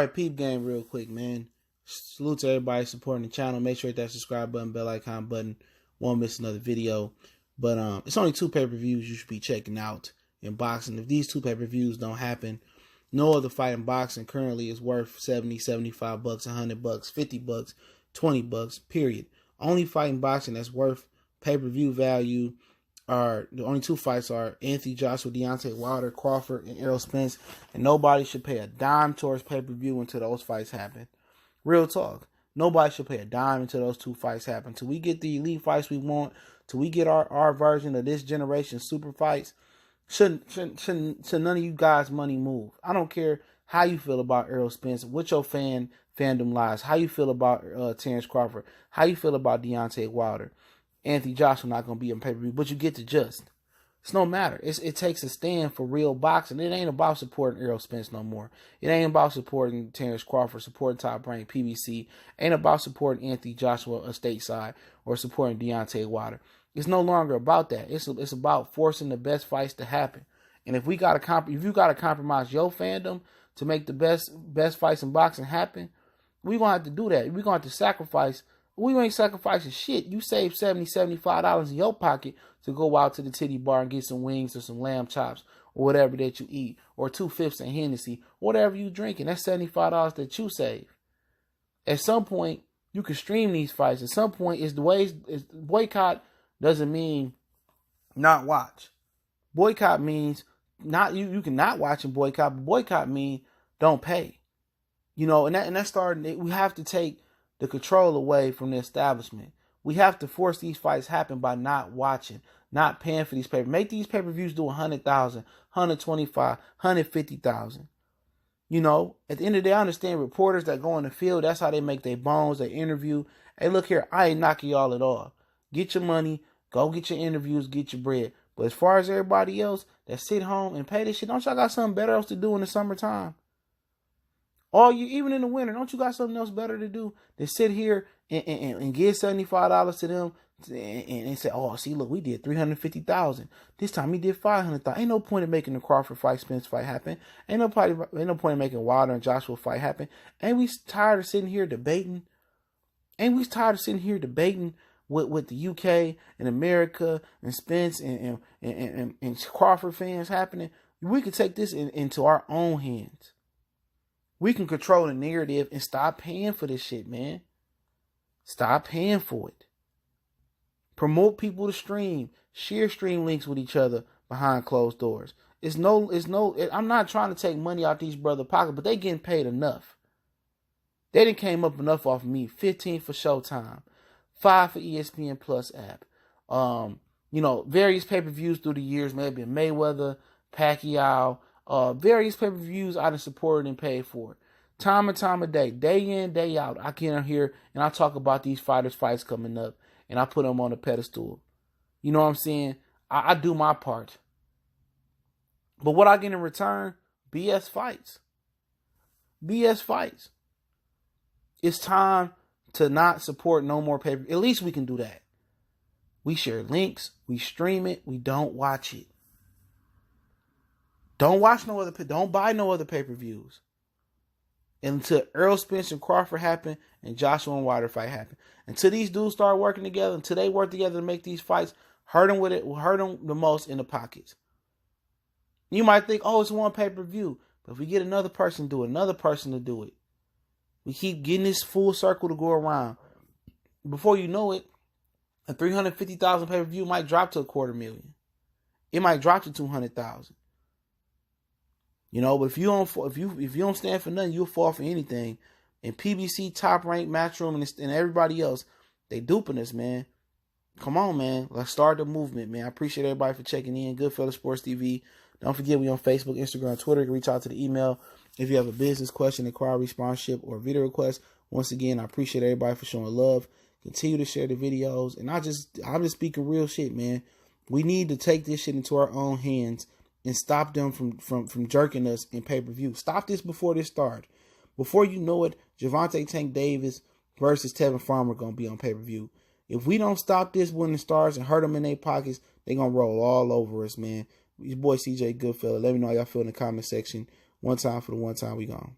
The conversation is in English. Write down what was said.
right, peep game real quick, man. Salute to everybody supporting the channel. Make sure you hit that subscribe button, bell icon button. Won't miss another video. But it's only 2 pay-per-views you should be checking out in boxing. If these 2 pay-per-views don't happen, no other fight in boxing currently is worth $70, $75, $100, $50, $20, period. Only fight in boxing that's worth pay-per-view value are the only 2 fights are Anthony Joshua, Deontay Wilder, Crawford, and Errol Spence. And nobody should pay a dime towards pay-per-view until those fights happen. Real talk. Nobody should pay a dime until those 2 fights happen. Till we get the elite fights we want, till we get our version of this generation super fights, should none of you guys' money move. I don't care how you feel about Errol Spence, what your fandom lies, how you feel about Terence Crawford, how you feel about Deontay Wilder. Anthony Joshua not going to be on pay-per-view, but you get to just. It's no matter. It takes a stand for real boxing. It ain't about supporting Errol Spence no more. It ain't about supporting Terence Crawford, supporting Top Rank, PBC. Ain't about supporting Anthony Joshua stateside or supporting Deontay Wilder. It's no longer about that. It's about forcing the best fights to happen. And if you got to compromise your fandom to make the best fights in boxing happen, we're going to have to do that. We're going to have to sacrifice. We ain't sacrificing shit. You save $70, $75 in your pocket to go out to the titty bar and get some wings or some lamb chops or whatever that you eat, or 2/5 of Hennessy, whatever you drinking. That's $75 that you save. At some point, you can stream these fights. At some point, boycott doesn't mean not watch. Boycott means not you can not watch and boycott, but boycott means don't pay. You know, and that started. We have to take the control away from the establishment. We have to force these fights happen by not watching, not paying for these pay-per-views. Make these pay-per-views do 100,000, 125, 150,000. You know, at the end of the day, I understand reporters that go in the field, that's how they make their bones, they interview. Hey, look here, I ain't knocking y'all at all. Get your money, go get your interviews, get your bread. But as far as everybody else that sit home and pay this shit, don't y'all got something better else to do in the summertime? Even in the winter, don't you got something else better to do than sit here and give $75 to them and say, oh, see, look, we did $350,000. This time we did $500,000. Ain't no point in making the Crawford fight, Spence fight happen. Ain't no point in making Wilder and Joshua fight happen. Ain't we tired of sitting here debating? With the UK and America and Spence and Crawford fans happening? We could take this into our own hands. We can control the narrative and stop paying for this shit, man. Stop paying for it. Promote people to stream. Share stream links with each other behind closed doors. I'm not trying to take money out these brother pockets, but they getting paid enough. They done came up enough off of me. 15 for Showtime. 5 for ESPN Plus app. Various pay-per-views through the years, maybe Mayweather, Pacquiao, various pay-per-views I done supported and paid for. Time and time a day in, day out, I get in here and I talk about these fighters' fights coming up and I put them on a pedestal. You know what I'm saying? I do my part. But what I get in return? BS fights. BS fights. It's time to not support no more pay-per-view. At least we can do that. We share links. We stream it. We don't watch it. Don't watch no other. Don't buy no other pay-per-views until Errol Spence and Crawford happen and Joshua and Wilder fight happen. Until these dudes start working together, until they work together to make these fights, hurt them the most in the pockets. You might think, oh, it's one pay-per-view, but if we get another person to do it, another person to do it, we keep getting this full circle to go around. Before you know it, a 350,000 pay-per-view might drop to $250,000. It might drop to 200,000. You know, but if you don't stand for nothing, you'll fall for anything. And PBC, Top Rank, Matchroom, and everybody else, they duping us, man. Come on, man. Let's start the movement, man. I appreciate everybody for checking in. Goodfellas Sports TV. Don't forget, we on Facebook, Instagram, Twitter. You can reach out to the email if you have a business question, inquiry, sponsorship, or video request. Once again, I appreciate everybody for showing love. Continue to share the videos. And I'm just speaking real shit, man. We need to take this shit into our own hands and stop them from jerking us in pay-per-view. Stop this before this starts. Before you know it, Gervonta Tank Davis versus Tevin Farmer going to be on pay-per-view. If we don't stop this when it starts and hurt them in their pockets, they're going to roll all over us, man. Your boy CJ Goodfella. Let me know how y'all feel in the comment section. One time for the one time we gone.